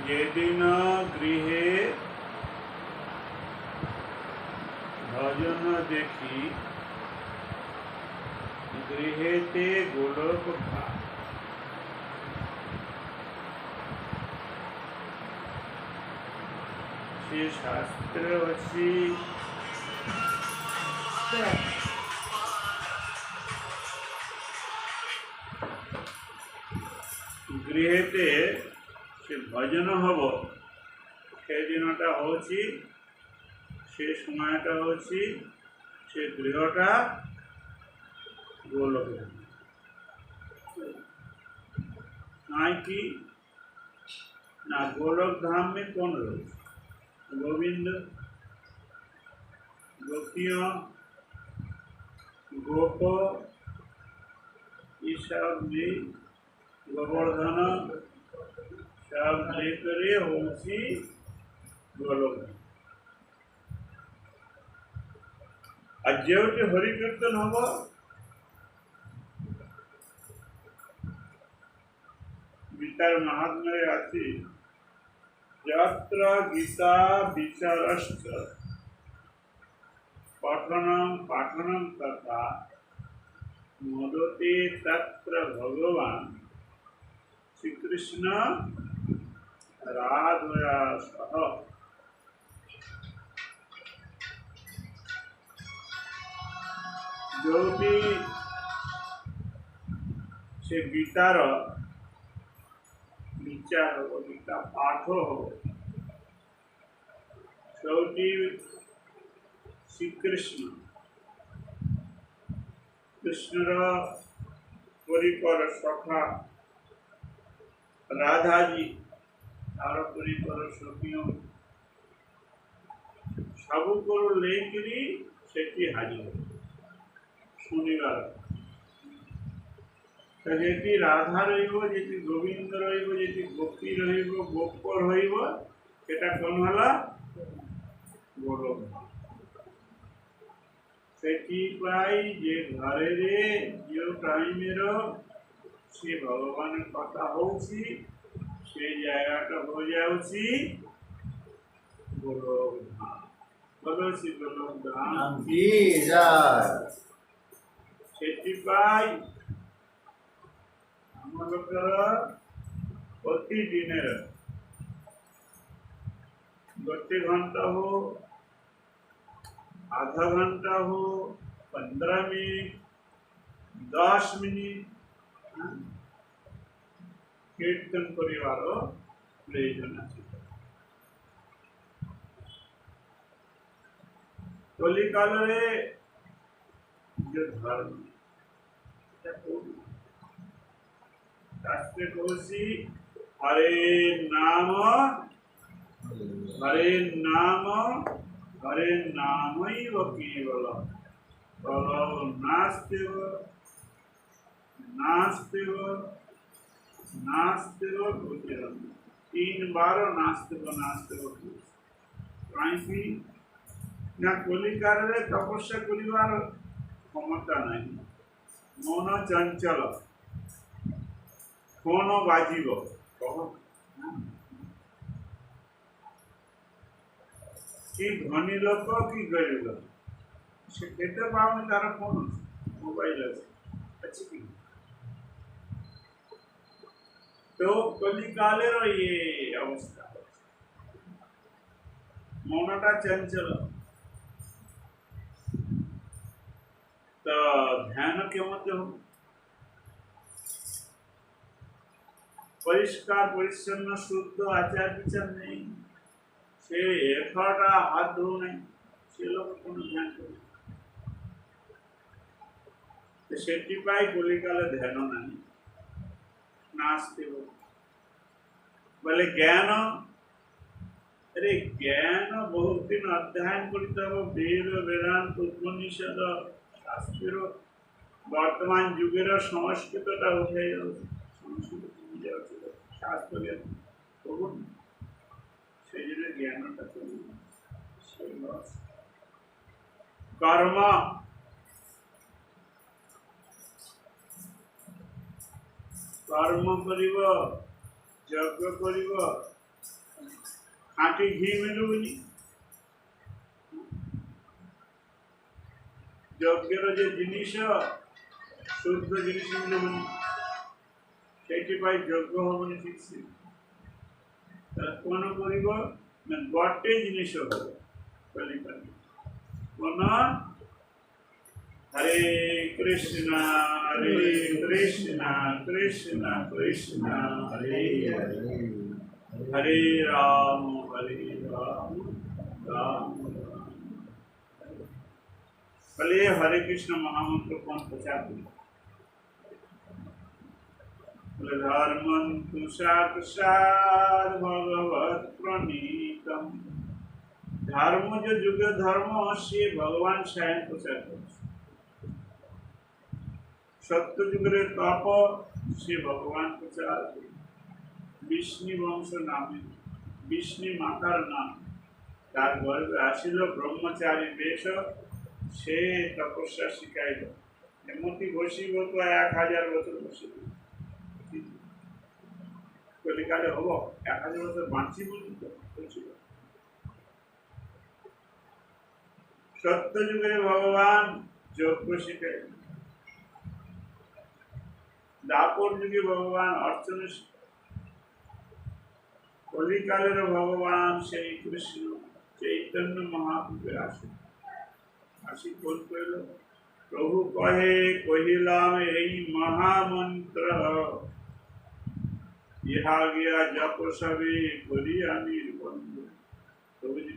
যেদিন গৃহে ভজন দেখি গৃহেতে গোলক ভাত সে শাস্ত্র অছি গৃহেতে সে ভজন হব সেদিনটা হচ্ছে সে সময়টা হচ্ছে সে গৃহটা গোলক নাই কি না गोलक धाम में कौन रहे गोविंद गोपियों गोप ये सब भी गोवर्धन सब लेकर होची गोलक আর যেহেতু হরি কীর্তন হব গীতার মাহাত্ম্যে আছে যত্র গীতা বিচারশ্চ পঠনম পাঠনম তথা মোদতে তত্র ভগবান শ্রীকৃষ্ণ রাধয়া সহ ଯୋଉଠି ସେ ଗୀତାର ବିଚାର ହବ ଗୀତା ପାଠ ହବ ସେଇଠି ଶ୍ରୀକୃଷ୍ଣ କୃଷ୍ଣର ପରିକର ସଖା ରାଧାଜୀ ତାର ପରିକର ସଖୀ ସବୁକୁ ନେଇକିରି ସେଠି ହାଜିର ଶୁଣିବାର যেটি রাধা রহিব যেটি গোবিন্দ রহিব যেটি গোপী রহিব গোপ রহিব সেটা কোন হলা গোলক ସେଥିପାଇଁ ଯେ ଘରରେ ଯେଉଁ ଟାଇମର ସେ ଭଗବାନ କଥା ହଉଛି ସେ ଜାଗାଟା ହୋଇଯାଉଛି ଗୋଲକ ଧାମ ବୋଲ ସେ ଗୋଲକ ଧାମ ସେଥିପାଇଁ ଆମ ଲୋକର ପ୍ରତିଦିନର ଗୋଟେ ଘଣ୍ଟା हो आधा घंटा हो 15 मिनट 10 मिनट कीर्तन परिवार प्रयोजन আছে কলিকালে যে ধর্ম শাস্ত্রে কৌশি হরে নাম हरे नामैव केवल प्रलव नास्तेव गोचरम 3 बार नास्तेव कहीं ना कलिकार तपस्या करिवार क्षमता नहीं मन चंचल फोन बाजिब कह कि धनी लोक कि गरीब लोक से केते पावन तार फोन मोबाइल अच्छी कि तो कलिकाले रो ये अवस्था मनटा चंचल तो ध्यान के मत हो পরিষ্কার পরিচ্ছন্ন শুদ্ধ আচার বিচার নেই, সে এখটা হাত ধো নাই, সে লোক কোনো ধ্যান করে ସେଥିପାଇଁ কলিকালে ধ্যান ନାହିଁ নাস্তি বলে জ্ঞান। আরে জ্ঞান বহুত দিন অধ্যয়ন করতে হবে, বেদ বেদান্ত উপনিষদ শাস্ত্র। বর্তমান যুগের সংস্কৃতটা উঠে যাচ্ছে, সংস্কৃত কমে যাচ্ছে, শাস্ত্র জ্ঞান করুন, সেই জন্য জ্ঞানটা চলবে। কর্ম কর্ম করিব, যজ্ঞ করিব, খাঁটি ঘি মিলুনি। যজ্ঞের যে জিনিস শুদ্ধ জিনিস মিলুনি, সেইপাই যজ্ঞ হবনি ঠিক সে। কোন করিব না গটে জিনিস হবে কলিকালে কোন হরে কৃষ্ণ কৃষ্ণ কৃষ্ণ কৃষ্ণ হরে হরে হরে রাম রাম বলে হরে কৃষ্ণ মহামন্ত্র কোন প্রচার বলে ধর্মন্তু সাক্ষাৎ ভগবৎ প্রণীতম। ধর্ম যে যুগে ধর্ম সে ভগবান স্বয়ং প্রচার করছে। সত্য যুগের তপ সে ভগবান প্রচার করে। বিষ্ণু বংশ নামে বিষ্ণু মাতার নাম, তার গর্ভে আসিল ব্রহ্মচারী বেশ, সে তপস্যা শিখাইল। এমতি বসিব তো 1000 বছর বসিব, কলিকালে হব 1000 বছর বাঁচিব। সত্য যুগে ভগবান যজ্ঞ শিখাইল, দাপর যুগে ভগবান অর্চনা শিখাইল, কলিকালের ভগবান সেই কৃষ্ণ চৈতন্য মহাপ্রভু আসি কোন কইল প্রভু কহে কহিলাম এই মহামন্ত্র, ইহা গিয়া জপ সবে করি আমি বন্ধু। প্রভুজি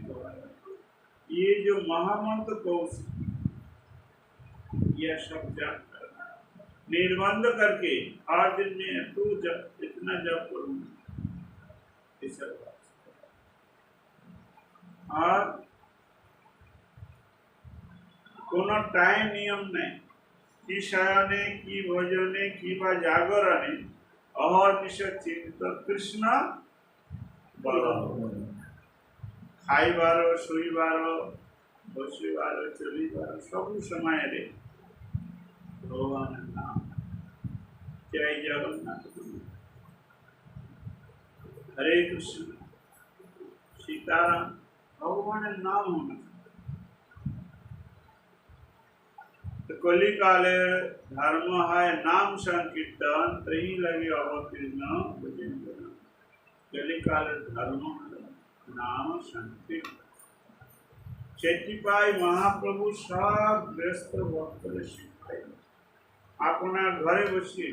ये जो महामंत्र कोश यह सब जप करना, निर्बंध करके हर दिन में तू जप इतना जप करूँ, और কোনো টাইম নিয়ম নেই, কি শয়নে কি ভোজনে কি বা জাগরণে অহর্নিশ চিন্তিত কৃষ্ণ বল। খাইবার শুইবার বসিবার চলিবার সবু সময়ে ভগবানের নাম। জয় জগন্নাথ, হরে কৃষ্ণ সীতারাম, ভগবানের নাম होना। तो कलिकाले धर्म है नाम संकीर्तन, तही लगे अवतीर्ण भजेंद्र। कलिकाले धर्म नाम संकीर्तन, সেটিপাই মহাপ্রভু সব ব্যস্ত ভক্তদের শিখাই। আপনার ঘরে বসে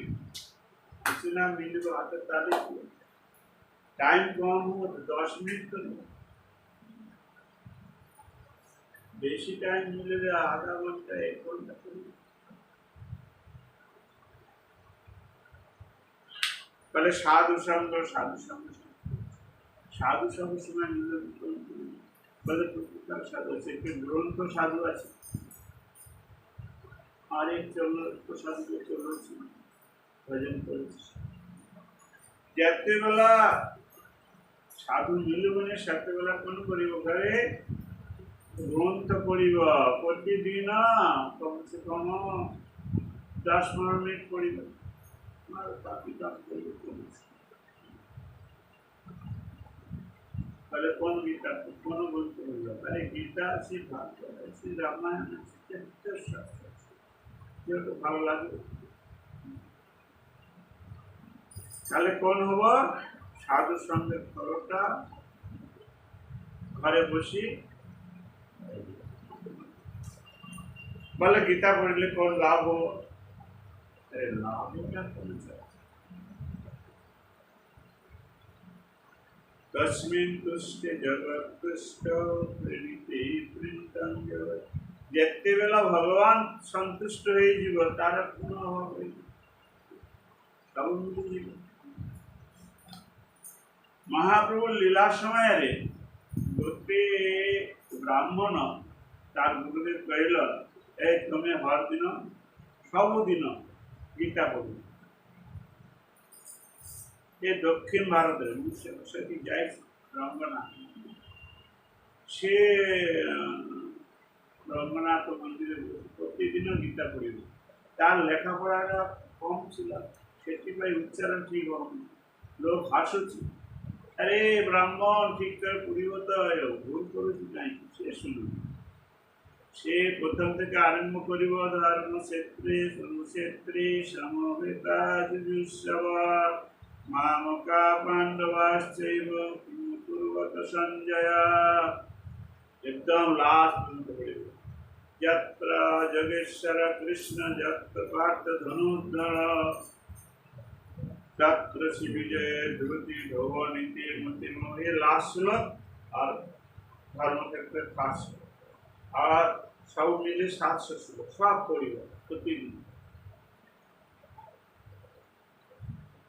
কিছু না মিলব হাতে তারিখ, টাইম কম হোক 10 মিনিট তো বেশি টাইম মিলে আধা ঘন্টা 1 ঘন্টা করি। তাহলে সাধু সঙ্গ সাধু সঙ্গ সময় মিলে বলে প্রত্যেকটা সাধু আছে, একটি গ্রন্থ সাধু আছে, আরেক সাধু চলেছে ভজন করেছে। যেতেবেলা সাধু মিলবনে সেতেবেলা কোন করিব ঘরে গ্রন্থ পড়িব, প্রতিদিন কমসে কম 10-15 মিনিট পড়িব। তাহলে কোন গীতা কোন বলতে হইল, আরে গীতা আছে, ভাগবত আছে, রামায়ণ আছে, শাস্ত্র আছে, যেহেতু ভালো লাগবে। তাহলে কোন হব সাধু সঙ্গের ফলটা ঘরে বসি। বলে গীতা পড়লে কোন লাভ হবো, লাভ तस्मिन् तुष्टे जगत्तुष्ट प्रणीते प्रणीतं जगत् ଯେତେବେଳେ ଭଗବାନ ସନ୍ତୁଷ୍ଟ ହେଇଯିବ ତାର କ'ଣ ହବ ସବୁ ମିଳିଯିବ। ମହାପ୍ରଭୁ ଲୀଳା ସମୟରେ ଗୋଟେ ବ୍ରାହ୍ମଣ ତାର ଗୁରୁଦେବ କହିଲ ଏ ତୁମେ ହର ଦିନ ସବୁଦିନ ଗୀତା ପଢ଼ୁ। ଏ ଦକ୍ଷିଣ ଭାରତରେ ମୁଁ ସେଠି ଯାଇଛି ରଙ୍ଗନାଥ ସେ ରଙ୍ଗନାଥ ମନ୍ଦିରରେ ପ୍ରତିଦିନ ଗୀତା ପଢ଼ିବ। ତାର ଲେଖାପଢ଼ାଟା କମ୍ ଥିଲା ସେଥିପାଇଁ ଉଚ୍ଚାରଣ ଠିକ୍ ହେଉନି ଲୋକ ଆସୁଛି ଆରେ ବ୍ରାହ୍ମଣ ଠିକ୍ করে পড়িব তো ভুল କରୁଛି କାହିଁକି ସେ ଶୁଣୁନି। ସେ ପ୍ରଥମ থেকে ଆରମ୍ଭ କରିବ ଧର୍ମ କ୍ଷେତ୍ରେ ସର୍ବକ୍ଷେତ୍ରେ ସମବେତାଯୁଷବ ମାମକା ପାଣ୍ଡବାଶ୍ଚୈବ କିଂ କୁର୍ବତ ସଞ୍ଜୟ एकदम लास्ट पढ़िब यत्र जगेश्वर कृष्ण यत्र पार्थ धनुर्धर तत्र श्री विजय ध्रुति धवनीति मति ये लास्ट श्लोक और धर्म क्षेत्र खास और सब मिले 700 श्लोक सब पढ़िब प्रतिदिन।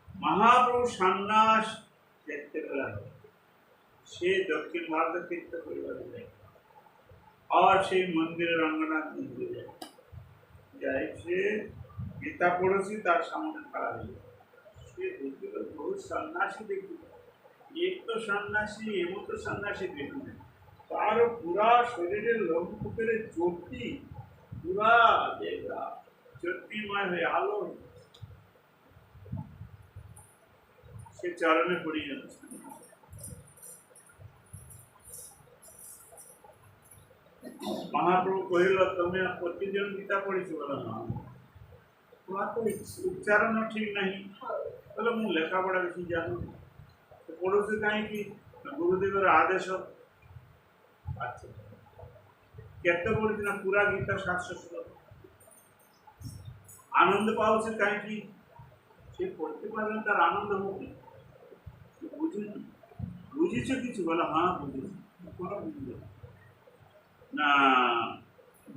महाप्रभु सन्यास देखते से दक्षिण भारत तीर्थ परिवार जाए और से मंदिर रंगनाथ मंदिर जाए से गीता पढ़ोसी तार सामने खड़ा है से देखिल बहुत सन्यासी देखिल एक तो सन्यासी एमन तो सन्यासी देखिल तार पूरा शरीर लघुपुकेर ज्योति पूरा देखा ज्योतिमय है आलो से चरणे पड़ी जाता। महाप्रभु कहल तुम्हें प्रतिदिन गीता पढ़ी बोला हाँ तुम्हारा तो उच्चारण ठीक नहीं बोले मुझे लेखा पढ़ा बेसी जानू तो पढ़ुचे कहीं गुरुदेवर आदेश अच्छा केते पढ़ी ना पूरा गीता 700 श्लोक आनंद पाऊे कहीं से पढ़ते पारे तार आनंद हो बुझे बुझीच कि बोला हाँ बुझे कौन बुझे ना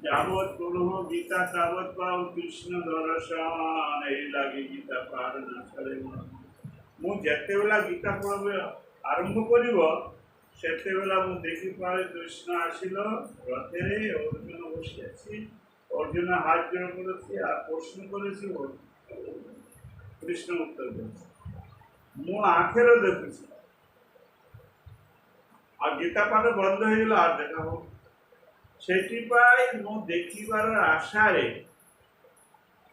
যাবৎ পড়হ গীতা তাবৎ পাও কৃষ্ণ দর্শন এই লাগে গীতা পার না ছাড়ে ମୁଁ ଯେତେବେଳେ ଗୀତା ପଢ଼ ଆରମ୍ଭ କରିବ ସେତେବେଳେ ମୁଁ ଦେଖିପାରେ କୃଷ୍ଣ ଆସିଲ ରଥରେ ଅର୍ଜୁନ ବସି ଅଛି ଅର୍ଜୁନ ହାତ ଯୋଡ଼ କରୁଛି আর প্রশ্ন করেছি কৃষ্ণ উত্তর দিচ্ছে ମୁଁ ଆଖରେ ଦେଖୁଛି আর গীতা পাঠ বন্ধ হয়ে আর দেখা হোক ସେଥିପାଇଁ ମୁଁ ଦେଖିବାର ଆଶାରେ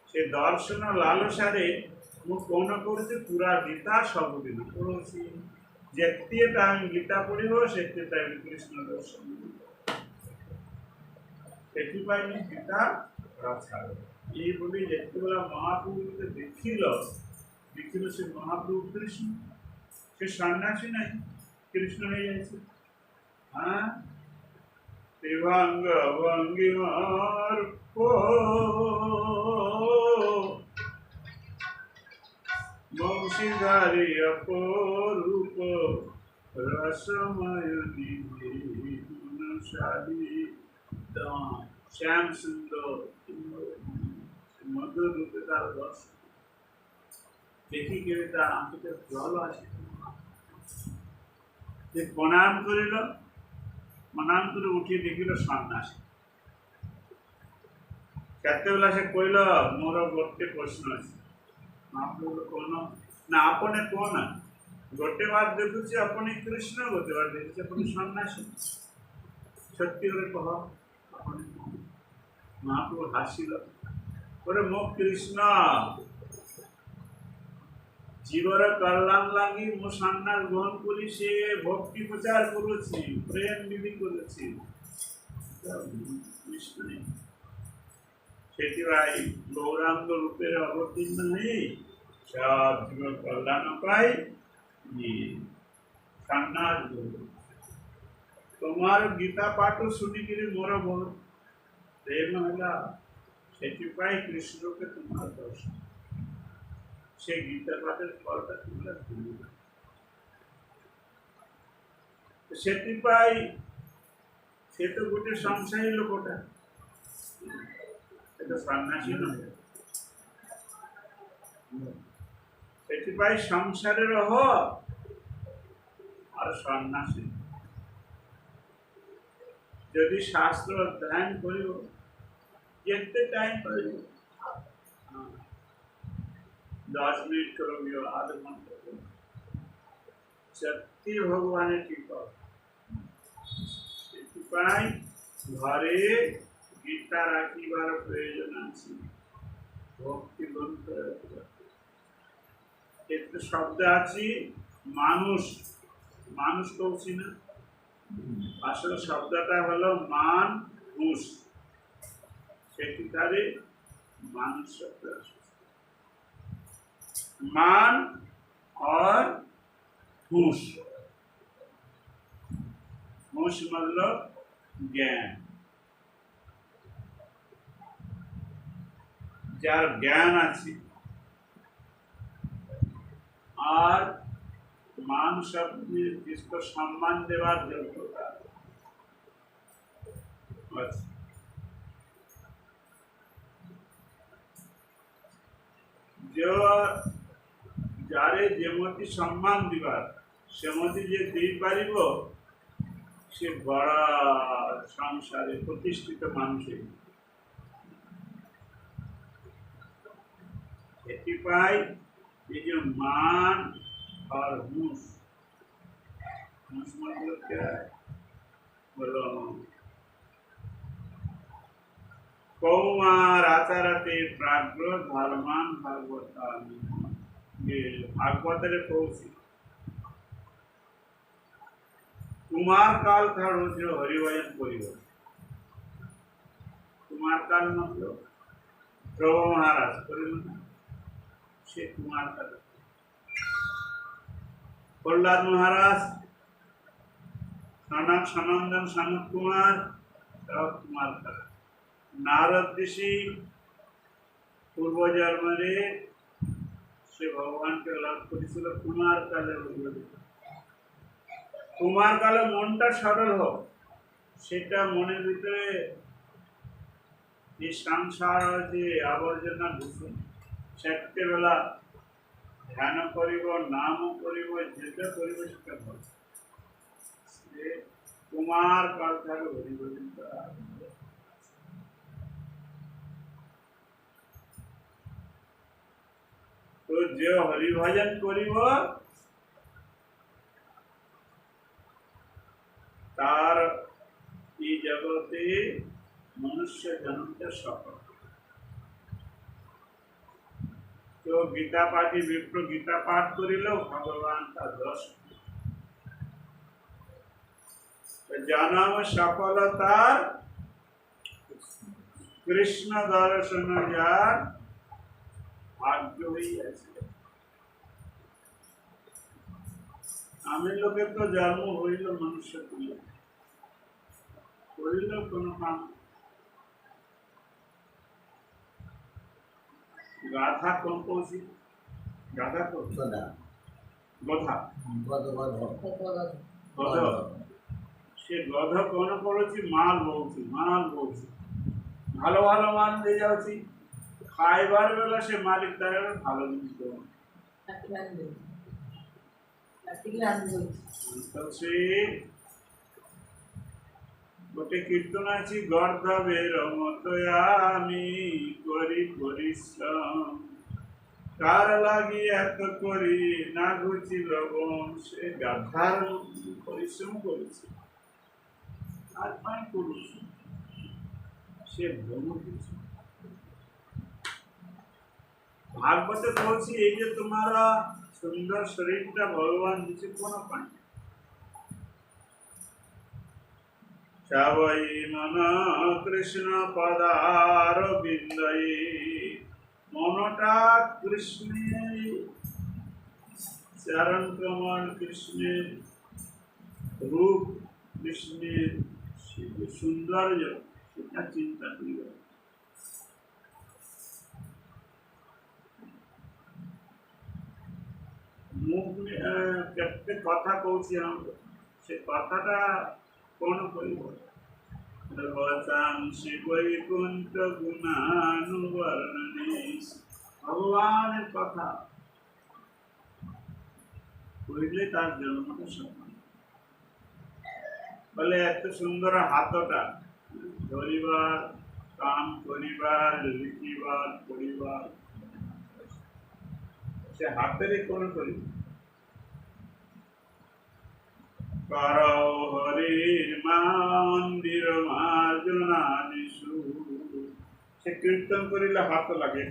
ସେ ଦର୍ଶନ ଲାଲସାରେ ମୁଁ କ'ଣ କରୁଛି ପୁରା ଗୀତା ସବୁଦିନ ପଢ଼ୁଛି ଯେତେ ଟାଇମ୍ ଗୀତା ପଢ଼ିବ ସେତେ ଟାଇମ୍ କୃଷ୍ଣ ଦର୍ଶନ ସେଥିପାଇଁ ମୁଁ ଗୀତା ଛାଡ଼ ଏଇଭଳି ଯେତେବେଳେ ମହାପ୍ରଭୁকে ଦେଖିଲ ସେ ମହାପ୍ରଭୁ କୃଷ୍ଣ ସେ ସନ୍ନ୍ୟାସୀ ନାହିଁ କୃଷ୍ଣ ହେଇଯାଇଛି ହଁ शिवांग भंगिमार को वंशीधारी अपरूप रसमय गुणशाली श्याम सुंदर मधुर रूपे तार दर्श देखी के तार आंखिते जल आसे प्रणाम करिल मनांतरे उठी देखिल सन्यासी केतेबेला से कहल मोर गोटे प्रश्न अच्छे महाप्रभु कौन ना आपने कौन गोटे बार देखुचे अपने कृष्ण गोटे बार देखुचे अपने सन्यासी सत्य कह अपने महाप्रभु हासिल मो कृष्ण जीवर कल्याण लगी मो सन्यास ग्रहण करी से भक्ति प्रचार करुच्छी प्रेम विधि करुच्छी गौरांग रूपे अवतीर्ण नहीं सब जीव कल्याण पाई सन्यास तुम्हार गीता पाठ शुणिक मोर बहुत प्रेम है से कृष्ण के तुम्हार दर्शन से गीता पाठर फलटा तुम्हारा ସେଥିପାଇଁ ସେ ତ ଗୋଟେ ସଂସାରୀ ଲୋକଟା, ସେ ତ ସନ୍ନ୍ୟାସୀ ନୁହେଁ। ସେଥିପାଇଁ ସଂସାରେ ରହ আর সন্ন্যাসী। যদি শাস্ত্র অধ্যয়ন করিব যেতে টাইম পাইব, 10 মিনিট করবি, আধ ঘন্টা করবি, সত্যি ভগবানের কৃপা। ସେଥିପାଇଁ ঘরে গীতা রাখিবার প্রয়োজন আছে। ভক্তি গ্রন্থ একটু শব্দ আছে মানুষ, মানুষ কৌছি না, আসলে শব্দটা হলো মান হুঁশ, সেটিকারে মানুষ শব্দ আছে। मान और होश, होश मतलब ज्ञान। যার জ্ঞান আছে আর মান শব্দে जिसको সম্মান দেওয়ার যোগ্যতা আছে। যারে যেমতি সম্মান দিবার সেমতি যে দেই পারিব, সে বড় সংসারে প্রতিষ্ঠিত মানুষ। এটিপাই এই যে মান আর হুঁশ, হুঁশ मतलब क्या है? बोलो कौमार आचारते प्राग्र धर्मान भागवता। ये भागवतरे कौशी कुमार काल था रोज हरिभजन करिब। कुमार काल मतलब ध्रुव महाराज करिल ना, से कुमार काल। प्रहलाद महाराज, सनक सनंदन सनत कुमार, सब कुमार काल। नारद ऋषि पूर्व जन्मे से भगवान के लाभ करेছিল कुमार काले। कुमार काले मनटा सरल हो, সেটা মনের ভিতরে এই সংসার যে আবর্জনা দূষণ, সেটা বেলা ধ্যান করিব, নাম করিব, যেটা করিব সেটা ভালো। সে কুমার কাল থেকে হরিভজন করা। তো যে হরিভজন করিব তার এই জগতে মনুষ্য জন্মটা সফল। তো গীতা পাঠী বিপ্র গীতা পাঠ করিলেও ভগবান তার দশ জনম সফলতার কৃষ্ণ দর্শন যার ভাগ্য হইয়াছে। আমি লোকের তো জন্ম হইল মনুষ্য তুলে, করিল কোন কাম। গাধা কোন কৌশি, গাধা কোন গধা, গধ সে গধ কোন করেছি মাল বলছি, মাল বলছি, ভালো ভালো মাল দিয়ে যাচ্ছি, খাইবার বেলা সে মালিক দ্বারা ভালো জিনিস দেবো। সে গোটে কীর্তন আছে, গর্ধবের মতো আমি করি পরিশ্রম, কার লাগি এত করি না ঘুচি লবণ। সে গাধার পরিশ্রম করেছে আর পাই পুরুষ, সে ভ্রম কিছু। ভাগবতে বলছি এই যে তোমারা সুন্দর শরীরটা ভগবান দিচ্ছে কোন পাই। সবাই মন কৃষ্ণ পদার বিন্দয়ে, মনটা কৃষ্ণের চরণ কমল, কৃষ্ণের রূপ, কৃষ্ণের সৌন্দর্য, সেটা চিন্তা করিব। মুখ কেতে কথা কৌছি, সে কথাটা কোন করিব বসাংশি বৈকুণ্ঠ গুণানুবর্ণনে ভগবানের কথা কইলে তার জন্মটা সমান বলে এত সুন্দর হাতটা ধরিবার কাম করিবার লিখিবার পড়িবার সে হাতের কোন করিব করৌ হরির মন্দির মার্জনা নিশু সে কীর্তন করিলে হাত লাগে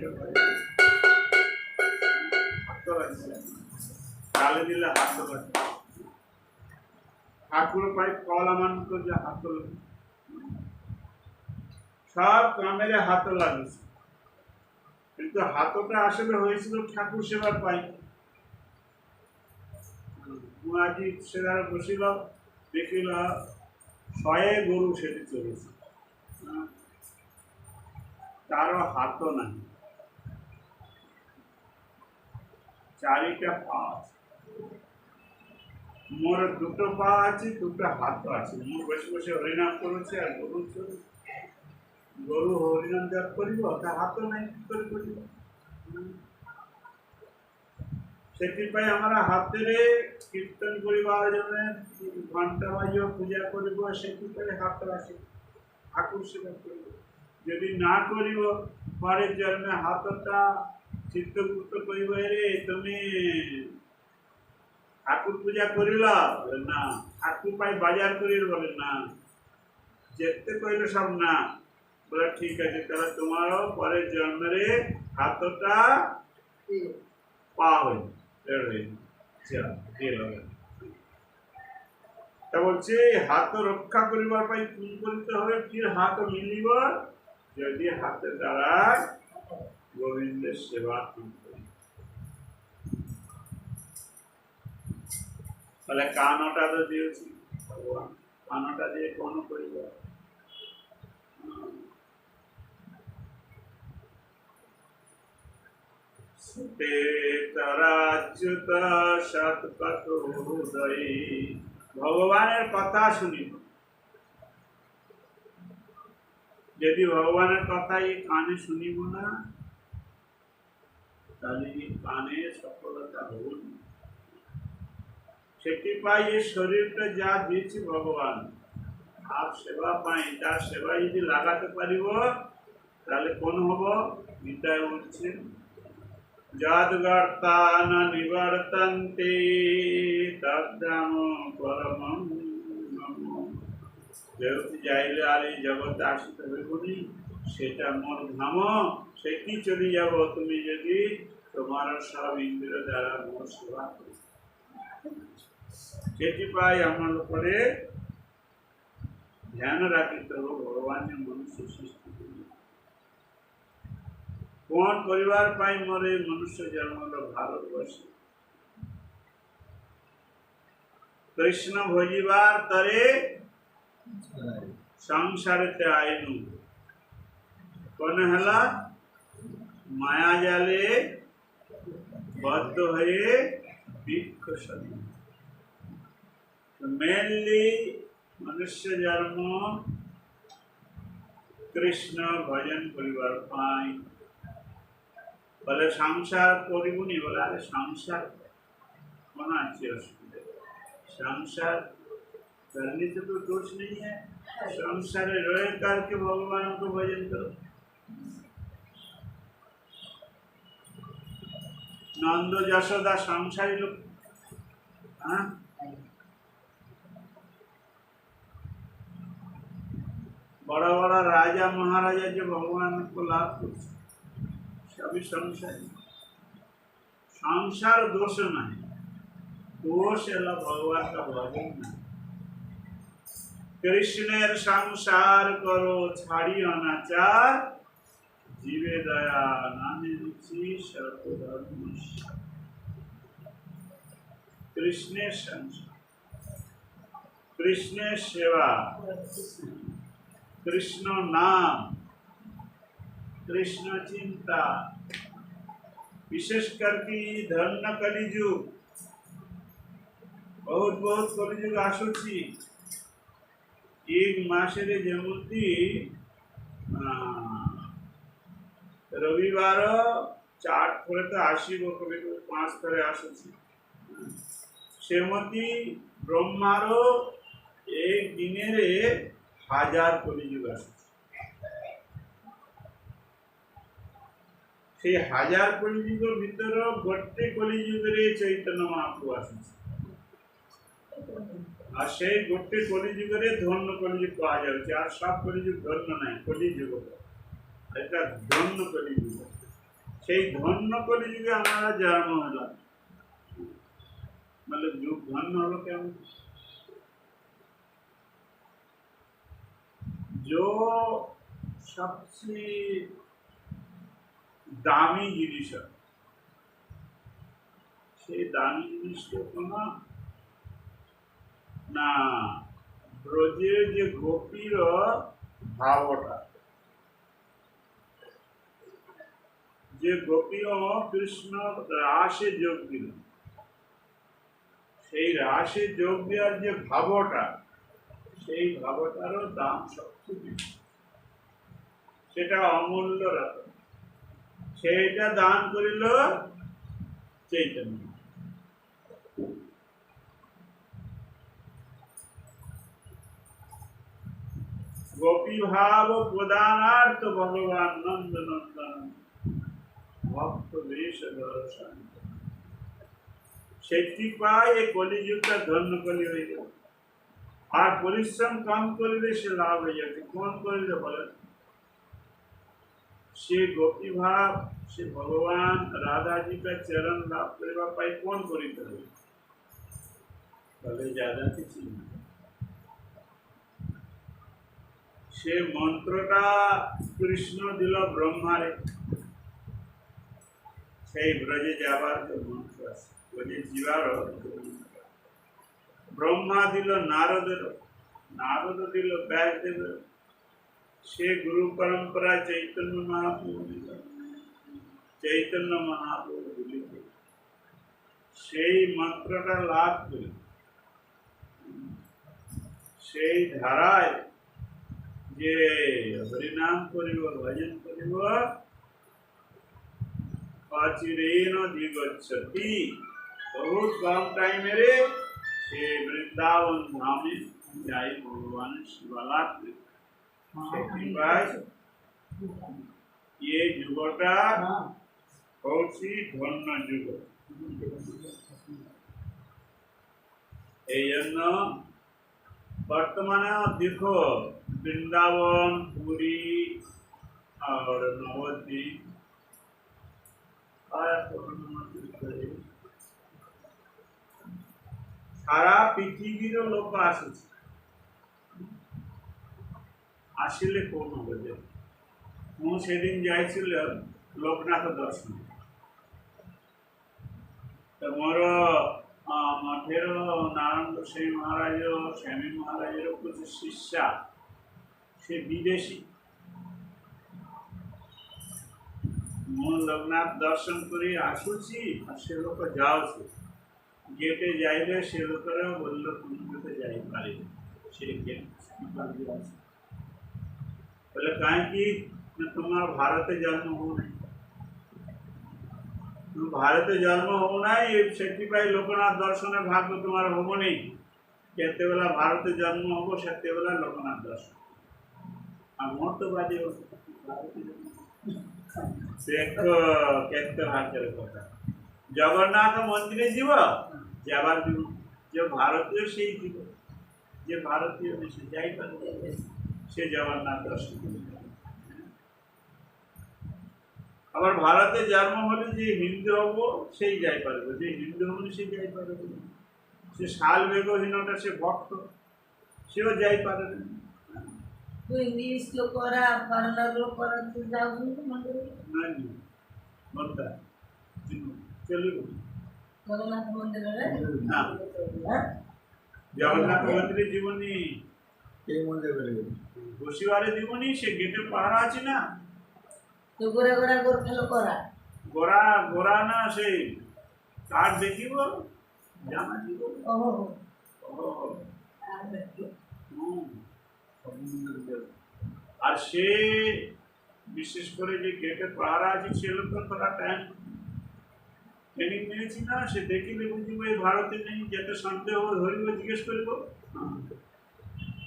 হাত লাগছে গালে দিলে হাত লাগে ঠাকুর পাই ফল আমানত যে হাত লাগে সব কামের হাত লাগিছে কিন্তু হাতটা আসলে হয়েছিল ঠাকুর সেবার পাই আজি সেখানে বসিল দেখিল 100 গরু সেটি চলেছে তারও হাত নাই চারিটা পা আছে মোর দুটো পা আছে দুটো হাত আছে মোর বসে বসে হরিনাম করেছে আর গরু চলেছে গরু হরিনাম জপ করিব তা হাত নাই কি করে করিব ସେଥିପାଇଁ ଆମର ହାତରେ କୀର୍ତ୍ତନ କରିବା ଜଣେ ଘଣ୍ଟା ବାଜିବ ପୂଜା କରିବ ସେଥିପାଇଁ ହାତ ଆସେ ଆକର୍ଷିତ କରିବ ଯଦି ନା କରିବ ପରେ ଜନ୍ମେ ହାତଟା ଚିତ୍ତଗୁପ୍ତ କହିବ ରେ ତମେ ଠାକୁর পূজা করিল না ঠাকুর পাই বাজার করিল বলে না যেতে কইলে সব না বলে ঠিক আছে তাহলে তোমারও পরের জন্মে হাতটা পা হইল বলছে হাত রক্ষা করিবার পাই কি করতে হবে ফির হাত মিলিব যদি হাতের দ্বারা গোবিন্দের সেবা তাহলে কানটা তো দিয়েছি ভগবান কানটা দিয়ে কোন করিব ভগবানের কথা শুনিব যদি ভগবানের কথা এই কানে শুনিব না তাহলে এই কানে সফলতা হব না ସେଥିପାଇଁ ଏ ଶରୀରଟା ଯାହା ଦେଇଛି ଭଗବାନ आप सेवा पाई তার সেবা যদি লাগাতে পারিব তাহলে কোন হব গীতায় বলছে যাদগর্তা না নিবর্তন্তে তদ্ধাম পরমং নমঃ যেহেতু যাইলে আর এই জগতে আসিতে হইবনি সেটা মোর ধাম সেটি চলে যাব তুমি যদি তোমার সব ইন্দ্রিয় দ্বারা মোর সেবা করো ସେଥିପାଇଁ আমার উপরে ধ্যান রাখিতে হবে ভগবান মনুষ্য সৃষ্টি কোন পরিবার পাই মরে মনুষ্য জন্ম হল ভারতবর্ষে কৃষ্ণ ভজিবার তরে সংসারেতে আইনু কোন হেলা মায়া জালে বদ্ধ হয়ে বৃক্ষ সদৃশ मेनली मनुष्य जन्म कृष्ण भजन करिबार पाई बोले संसार करिबुनी बोले अरे संसार कोन अच्छी असुविधा संसार करने से तो दोष नहीं है संसार रह करके भगवान को भजन करो नंद यशोदा संसारी लोग हाँ बड़ा बड़ा राजा महाराजा जो भगवान को लाभ कर सभी संसार दोष नहीं दोष है भगवान का भजन नहीं कृष्णेर संसार करो छाड़ी अनाचार जीवे दया नामे रुचि सर्वधर्म कृष्णेर संसार कृष्णेर सेवा कृष्ण नाम कृष्ण चिंता विशेष करके धर्म कलिजुग ବହୁତ ବହୁତ କଲିଯୁଗ ଆସୁଛି। ଏକ ମାସରେ ଯେମିତି ରବିବାର 4 ଥରେ ତ ଆସିବ, କେବେ କେବେ 5 ଥରେ ଆସୁଛି। ସେମିତି ବ୍ରହ୍ମାର ଏକ ଦିନରେ 1000 କଲିଯୁଗ ଆସୁଛି। সেই 1000 কলিযুগের ভিতর গোটে কলিযুগরে চৈতন্য মহাপ্রভু আসছে। আর সেই গোটে কলিযুগরে ধন্য কলিযুগ পাওয়া যাচ্ছে। আর সব কলিযুগ ধন্য নাই, কলিযুগ এটা ধন্য কলিযুগ। সেই ধন্য কলিযুগে আমরা জন্ম হলাম, মানে যুগ ধন্য হলো কেমন? जो सबसे দামি জিনিস, সেই দামি জিনিসটা কোনো না ব্রজের যে গোপীর ভাবটা, যে গোপীও কৃষ্ণ রাসে যোগ দিল, সেই রাসে যোগ দেওয়ার যে ভাবটা, সেই ভাবটারও দাম সবচেয়ে বেশি। সেটা অমূল্য রত্ন, সেইটা দান করিল চৈতন্য। গোপী ভাব প্রদানার্থ ভগবান নন্দ নন্দন ভক্ত বেশ দর্শন। ସେଥିପାଇଁ ଏ କଲିଯୁଗଟା ଧন্য କଲି হয়ে যাবে। আর পরিশ্রম কম করলে সে লাভ হয়ে যাবে। কোন করলে বলে से गोपी भाव से भगवान राधा जी का चरण लाभ करवा पाई कौन करी करे भले ज्यादा किसी से मंत्रटा कृष्ण दिल ब्रह्मारे সেই ব্রজে যাবার যে মন্ত্র আছে, ব্রজে জীবার ব্রহ্মা দিল নারদের, নারদ দিল ব্যাসদেবের, সে গুরু পরম্পরা চৈতন্য মহাপ্রভু দিল, চৈতন্য মহাপ্রভু দিল সেই মন্ত্রটা লাভ করি, সেই ধারায় যে হরিনাম করিব ভজন করিব অচিরেণ দিগচ্ছতি, বহুত কম টাইমেরে সে বৃন্দাবন ধামে যাই ভগবান শিবালাভ করি। ये যুগটা হচ্ছে ধন্য যুগ। এই জন্য বর্তমানে দেখো বৃন্দাবন, পুরী আর নবদ্বীপ সারা পৃথিবীর লোক আসছে, আসলে কোন হবে যে ମୁଁ ସେଦିନ ଯାଇଥିଲି ଲୋକନାଥ ଦର୍ଶନ। ତ ମୋର ମଠେର ନାରାୟଣ ଗୋସାଇ ମହାରାଜ, ସ୍ୱାମୀ ମହାରାଜର କିଛି ଶିଷ୍ୟା, ସେ ବିଦେଶୀ। ମୁଁ ଲୋକନାଥ ଦର୍ଶନ କରି ଆସୁଛି, ସେ ଲୋକ ଯାଉଛି, ଗେଟେ ଯାଇଲେ ସେ ଲୋକର ବୋଲ କେତେ ଯାଇପାରିବେ, ସେ बोले कहीं तुम्हारा भारत जन्म हो नहीं, तुम भारत जन्म हो नहीं, से लोकनाथ दर्शन भाग्य तुम्हारा हम नहीं। केते बेला भारत जन्म हम से बेला लोकनाथ दर्शन और मोर तो बाजी केते भाग्य कथा। जगन्नाथ मंदिर जीव जाबार जीव, जो भारतीय से जीव, जे भारतीय से जाई पारे से जगन्नाथ दर्शन। আবার ভারতে জন্ম হলে যে হিন্দু হব সেই যাই পারবে, যে হিন্দু হলে সে যাই পারবে, সে শাল বেগহীনটা সে ভক্ত সেও যাই পারবে। इंग्लिश लोकरा फॉरेनर लोकरा तो जाऊंगे मंदिर नहीं बोलता चलिए जगन्नाथ मंदिर रे ना जगन्नाथ मंदिर जीवनी এই মন্দির বেড়ে ঘোষিবারে জীবনী সে গেটে পাহারা আছে না, তো গোরা গোরা গোরখা লোকরা গোরা গোরা না সেই কার্ড দেখিব জানা ছিল ওহো ও আর একটু হুম। সব মন্দিরে যাবে। আর সে বিশেষ করে যে গেটে পাহারা আছে সে লোক তো থোড়া টাইম ট্রেনিং নিয়েছি না, সে দেখিলে বুঝিব এই ভারতে নেই, যেটা সন্দেহ ধরিব জিজ্ঞেস করিব,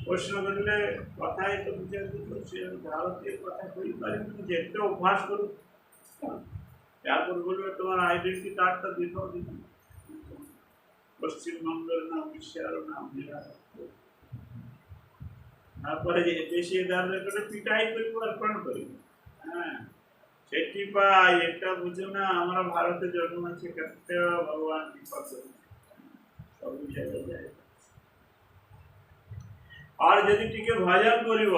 প্রশ্ন করলে কথাই তো বিচার দিব, সে ভারতীয় কথা কই পারিব না, যেটা অভ্যাস করুক, তারপর বলবে তোমার আইডেন্টি কার্ডটা দেখাও দিদি, পশ্চিমবঙ্গের নাম উড়িষ্যার নাম বিহার, তারপরে যে বেশি দাঁড়ালে করে পিটাই করিব আর কোন করিব, হ্যাঁ সেটি পাই এটা বুঝো না, আমরা ভারতে জন্ম আছে করতে ভগবান কৃপা করে সব জায়গায় যায়। আর যদি টিকে ভজন করিব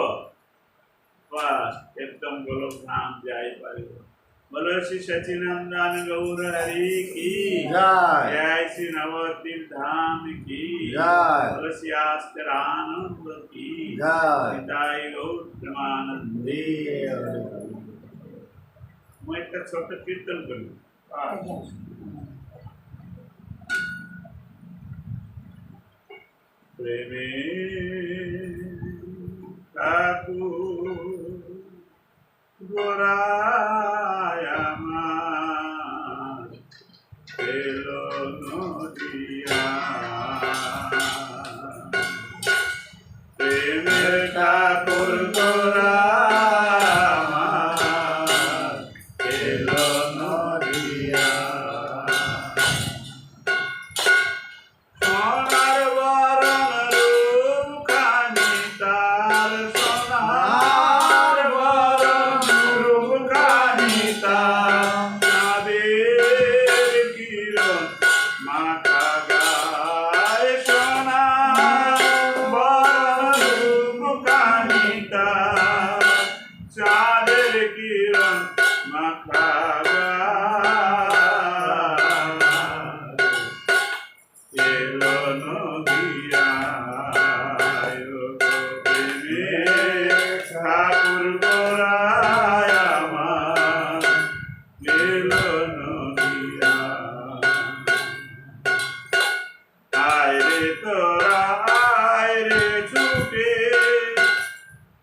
বাস একদম গোলক ধাম যাই পারিব। বলো শ্রী সচিনন্দন গৌর হরি কি জয়। জয়, শ্রী নবদ্বীপ ধাম কি জয়। বলো শ্রী আস্করানন্দ কি জয়। নিতাই গৌর প্রেমানন্দ। হরে मैं एक छोटा कीर्तन करूँ प्रेमे ठाकुर गोरायामा एलो नदिया प्रेमे ठाकुर गोरायामा एलो नदिया সোনার বরণ রূপখানি তার, সোনার বরণ রূপখানি তার, চাঁদের কিরণ মাথা গায়, সোনার বরণ রূপখানি তার, চাঁদের কিরণ মাথা এলো নদিয়া ঠাকুর গোরায় আমার এলো নদিয়া। আয় রে তোরা আয় রে ছুটে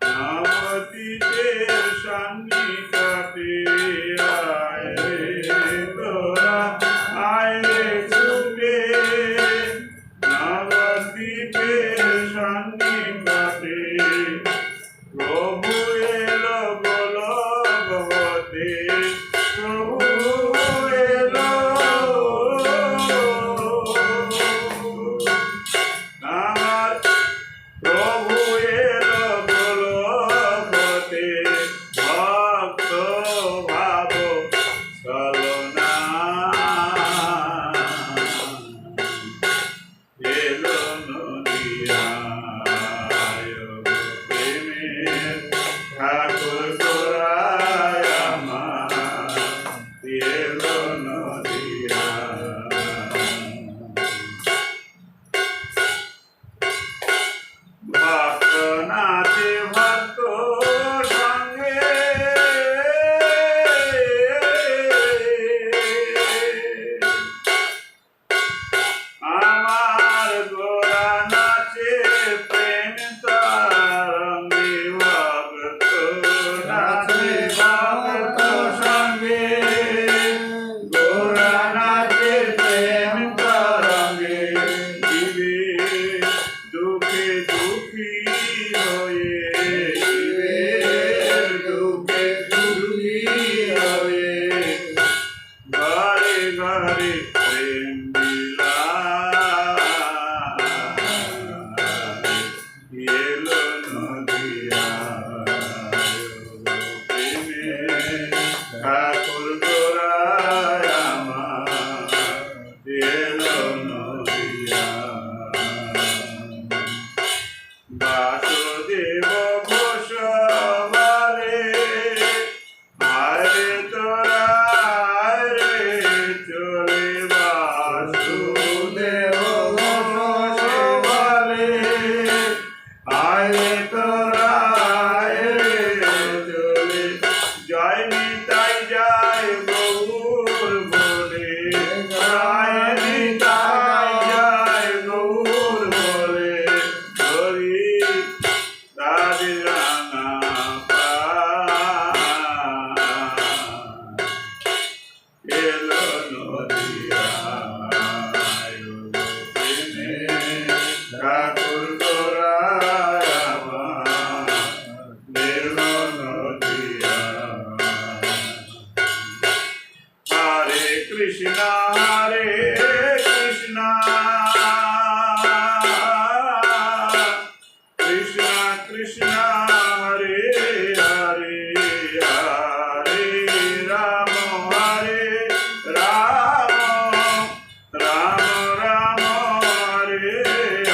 নবদ্বীপের সন্নিকটে, আয় রে তোরা আয় রে ছুটে নবদ্বীপের সন্নিকটে, প্রভু এলো বলো ভগবতে, প্রভু এলো আমার প্রভু এলো গোলকতে, ভক্ত ভাব চলনা এলো নদিয়া প্রেমের ঠাকুর গোরায় আমার এলো নদিয়া। ভক্ত নাচে ভক্ত সঙ্গে, আমার গোরা নাচে প্রেম তারঙ্গে, ভক্ত নাচে ভক্ত সঙ্গে, গোরা নাচে প্রেম তারঙ্গে, দিবে দুঃখে দুঃখী হয়ে, দিবে দুঃখে দুঃখী হয়ে, ঘরে ঘরে প্রেম বিলায় এলো নদিয়া প্রেমে ঠাকুর গোরায় আমার এলো নদিয়া। বাসুদেব ঘোষ বলে আরে তোরা রে চলে, বাসুদেব ঘোষ বলে আরে তোরা রে চলে, জয় নিতাই জয় গৌর বলে, জয় নিতাই ঠাকুর তোরা আমাদের দিয়া হরে Krishna Krishna Krishna Hare Hare Hare Ram Ram Ram Hare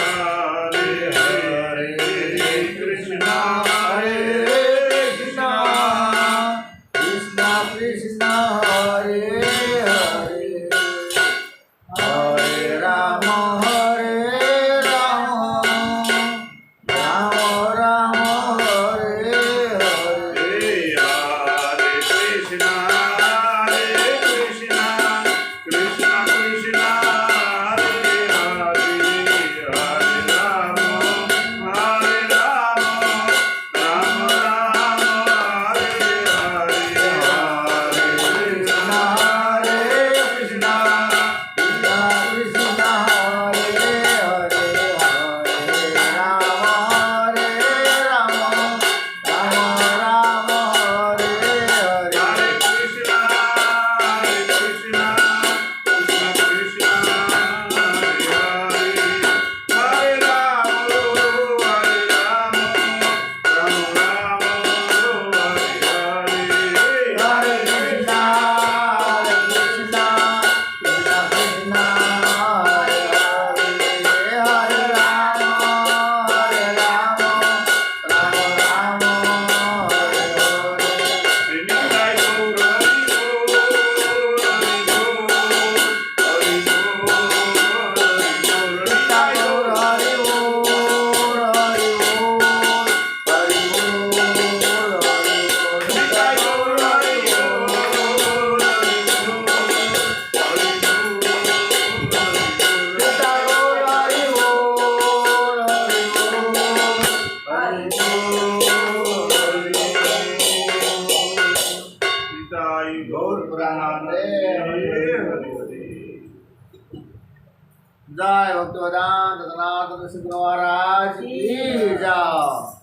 Hare Hare Krishna Hare Krishna, Krishna Krishna, Hare Hare, Hare Rama, Hare Rama, Rama Rama, Hare Hare. Hare Krishna, Krishna Krishna, Hare Hare, Hare Rama, Hare Rama, Rama Rama, Hare Hare. Hare Krishna, Krishna, Krishna Krishna, Hare Hare, Hare Rama, Hare Rama, Rama Rama, Hare Hare. Hare Krishna, Krishna Krishna, Hare Hare, Hare Rama, Hare Rama, Rama Rama, Hare Hare. Hare Krishna, Krishna Krishna, Hare Hare, Hare Rama, Hare Rama, Rama Rama, Hare Hare. Nitai Gaur Hari Bol, Hari Bol, Hari Bol, Hari Bol. Nitai Gaur Hare Bol, Hare Bol, Hare Bol, Hare Bol. Nitai Gaur Hari Bol, Hari Bol, Hari जय भक्तिवेदांत सनातन सिद्ध महाराज की जय।